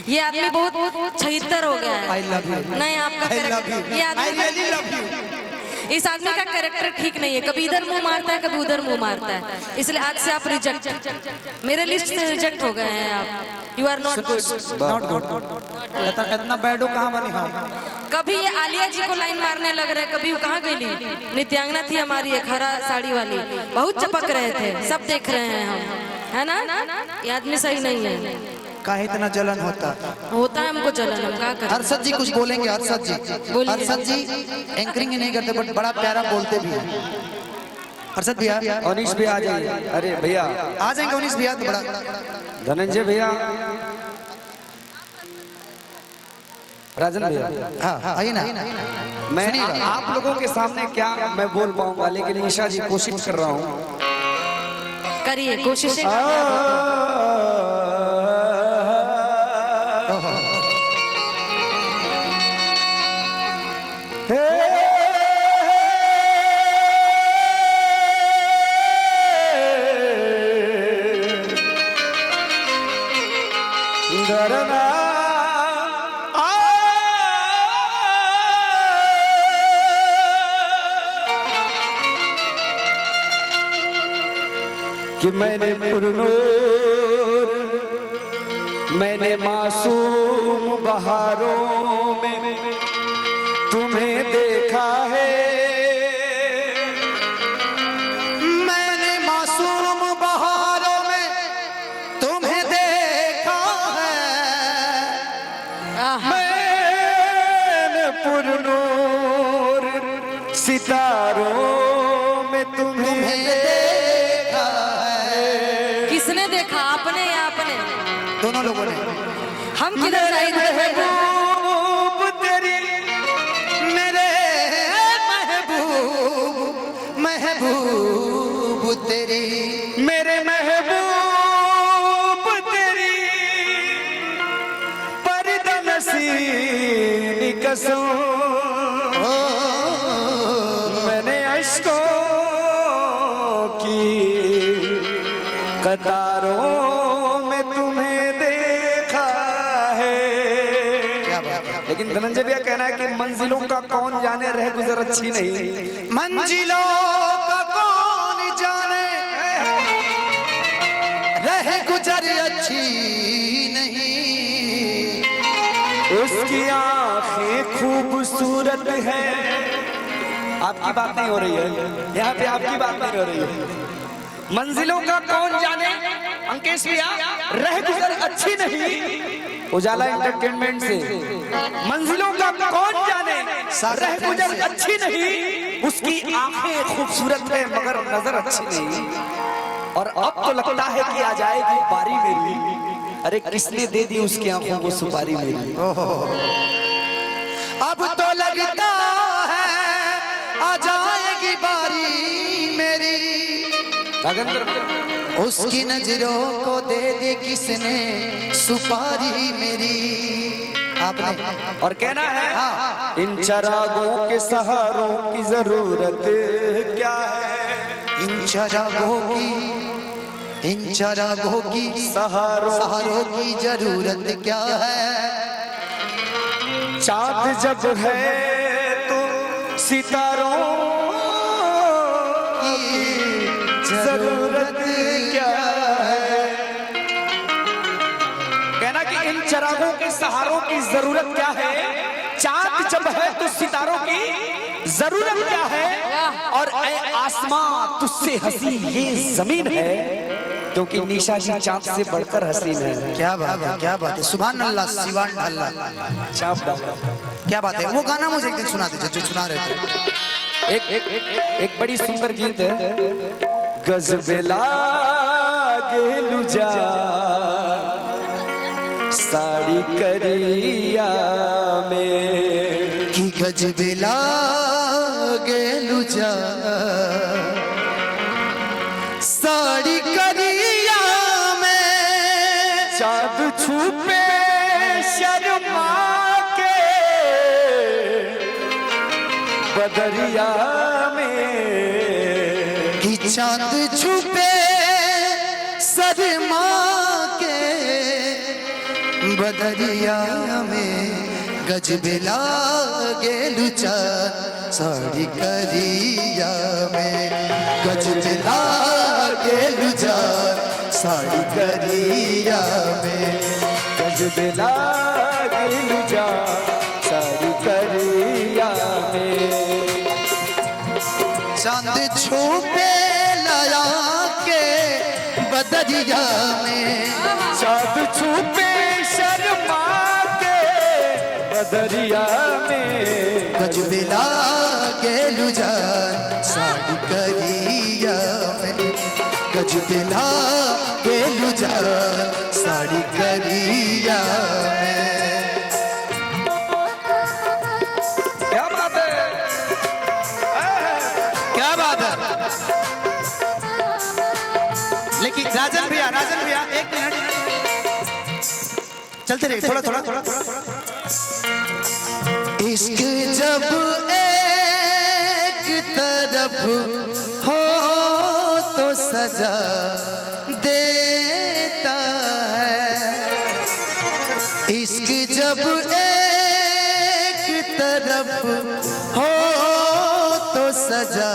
ये आदमी बहुत छिहत्तर हो गया है। नहीं आपका कैरेक्टर, ये आदमी इस आदमी का कैरेक्टर ठीक नहीं है, कभी इधर मुंह मारता है कभी उधर मुंह मारता है, इसलिए आज से आप रिजेक्ट, मेरे लिस्ट से रिजेक्ट हो गए हैं आप। You are not good, not good. इतना बैड हो कहाँ बनी? हाँ कभी ये आलिया जी को लाइन मारने लग रहे, कभी वो कहाँ गई? नित्यांगना थी हमारी एक हरा साड़ी वाली, बहुत चपक रहे थे, सब देख रहे हैं हम, है ना? ये आदमी सही नहीं है। काहे इतना जलन होता है हमको जलन, हम क्या करें? हर्षद जी कुछ बोलेंगे? हर्षद जी, हर्षद जी एंकरिंग नहीं करते बट बड़ा प्यारा बोलते भी हैं। हर्षद भैया, अनीश भैया आ जाइए। अरे भैया आ जाएंगे अनीश भैया तो बड़ा। धनंजय भैया, राजन भैया, हाँ आइए ना। मैं आप लोगों के सामने क्या मैं बोल पाऊंगा, लेकिन ईशा जी कोशिश कर रहा हूँ, करिए कोशिश। कि मैंने पुरनूर, मैंने मासूम बहारों में तुम्हें देखा है, मैंने मासूम बहारों में तुम्हें देखा है, मैंने पुरनूर सितारों में तुम्हें देखा है। किसने देखा, आपने या आपने? दोनों लोगों ने। हम किधर जाएंगे? महबूब तेरी, मेरे महबूब, महबूब तेरी, मेरे महबूब तेरी परदनसी कसम, मैंने अश्कों की कतारों में तुम्हें देखा है। लेकिन धनंजय भैया कहना है कि मंजिलों का कौन जाने रह गुजर अच्छी नहीं, मंजिलों का कौन जाने रह गुजर अच्छी नहीं, उसकी आंखें खूबसूरत है। आपकी बात नहीं हो रही है यहाँ पे, आपकी बात नहीं हो रही है। मंजिलों का कौन जाने अंकेश भैया, रह गुजर अच्छी नहीं, उजाला एंटरटेनमेंट से। मंजिलों का कौन जाने रह गुजर अच्छी नहीं, उसकी आंखें खूबसूरत है मगर नजर अच्छी नहीं। और अब तो लगता है कि आ जाएगी बारी मेरी, अरे किसने दे दी उसकी आंखों को सुपारी मेरी। अब तो लगता है आ जाएगी बारी मेरी, उसकी नजरों को दे दी किसने सुपारी मेरी। आपने और कहना है इन चरागों के सहारों की जरूरत क्या है, इन चरागों की, इन चरागों की सहारों की जरूरत क्या है। चाँद जब है तो सितारों की जरूरत क्या है। कहना कि इन चरागों के सहारों की जरूरत क्या है, चाँद जब है तो सितारों की जरूरत क्या है, और ऐ आसमां तुझसे हसी ये जमीन है, क्योंकि निशा जी चाँद से बढ़कर हसीन है। क्या बात है, क्या बात है, सुभान अल्लाह, सिवान अल्लाह, क्या बात है। वो गाना मुझे एक दिन सुना दीजिए जो सुना रहे थे। एक बड़ी सुंदर गीत है, गजबे लागे लुजा साड़ी करिया में, कि गजबे लागे लुजा साड़ी करिया में, चाँद छुपे शर्मा के बदरिया में, कि चाँद छुपे शर्मा के बदरिया में गजबे लागेलु चाँद साड़ी करिया में गजबे लागेलु चाँद साड़ी करिया में गजबे लागेलु चाँद साड़ी करिया में चांद छुपे लया के बदरिया में चाँद छुपे शर्मा के बदरिया में गजबे लागेलु चाँद साड़ी करिया में गजबे लागेलु चाँद साड़ी करिया में। क्या बात है, क्या बात है। लेकिन राजन भैया एक मिनट चलते रहिए थोड़ा थोड़ा थोड़ा थोड़ा। इश्क जब एक तरफ हो तो सजा देता है इश्क जब एक तरफ हो तो सजा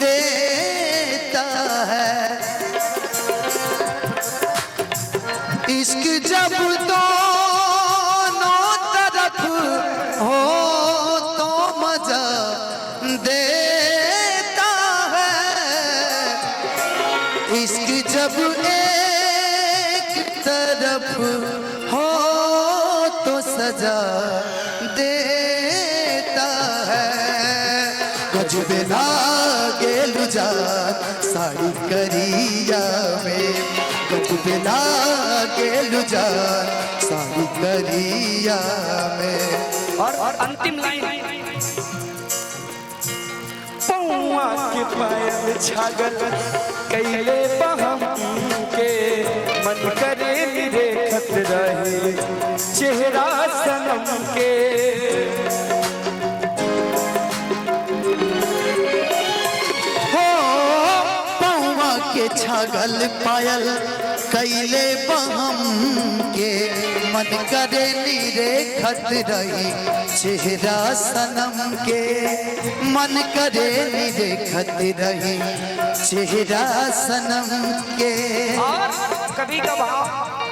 देता है इश्क जब दोनों तरफ हो तो मजा देता है इश्क जब एक तरफ हो तो सजा देता है गजबे लागेलु चाँद साड़ी करिया में गजबे लागेलु चाँद साड़ी करिया में। और अंतिम लाइन पौआ के पायल छागल कैले बहम के मन करे निरेखत रहे चेहरा सनम के हो पौआ के छागल पायल कैले बहम के मन करे निरेखत रही चेहरा सनम के मन करे निरेखत रही चेहरा सनम के। और कभी कभार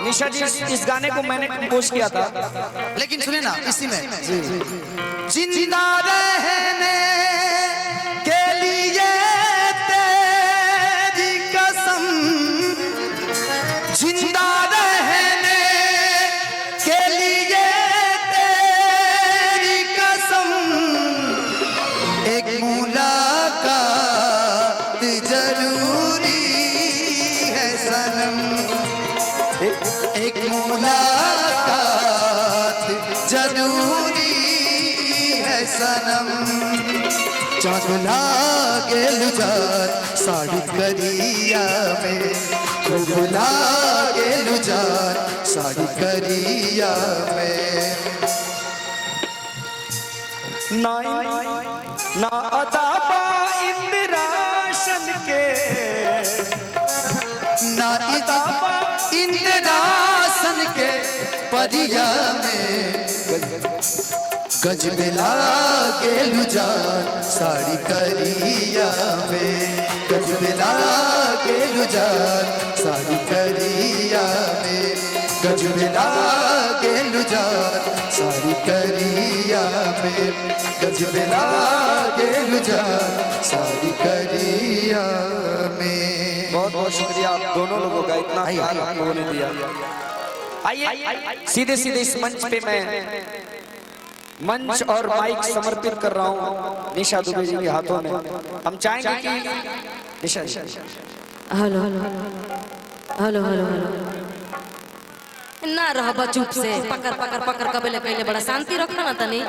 निशा जी इस गाने को मैंने कंपोज किया था लेकिन सुने ना इसी में जिंदा रहने के लिए तेरी कसम जिंदा रहने के लिए तेरी कसम एक मुलाकात जरूरी है सनम एक मुलाकात जरूरी है सनम चाँद लागेलु चाँद साड़ी करिया में खूब लागेलु चाँद साड़ी करिया में। ना अदाबा इंद्रासन के ना इंद्रासन के परिया में गजबे लागेलु चाँद साड़ी करिया में गजबे लागेलु चाँद साड़ी करिया में गजबे लागेलु चाँद साड़ी करिया में गजबे लागेलु चाँद साड़ी करिया में। बहुत बहुत शुक्रिया आप दोनों लोगों का इतना प्यार आप लोगों ने दिया। आइए सीधे सीधे इस मंच पे मैं मंच और माइक समर्पित कर रहा हूँ निशा दुबे जी के हाथों में। हम चाहेंगे कि निशा हेलो हेलो हेलो हेलो ना रह चुप से पकड़ पकड़ पकड़ कबे ले पहले बड़ा शांति रखना ना तनी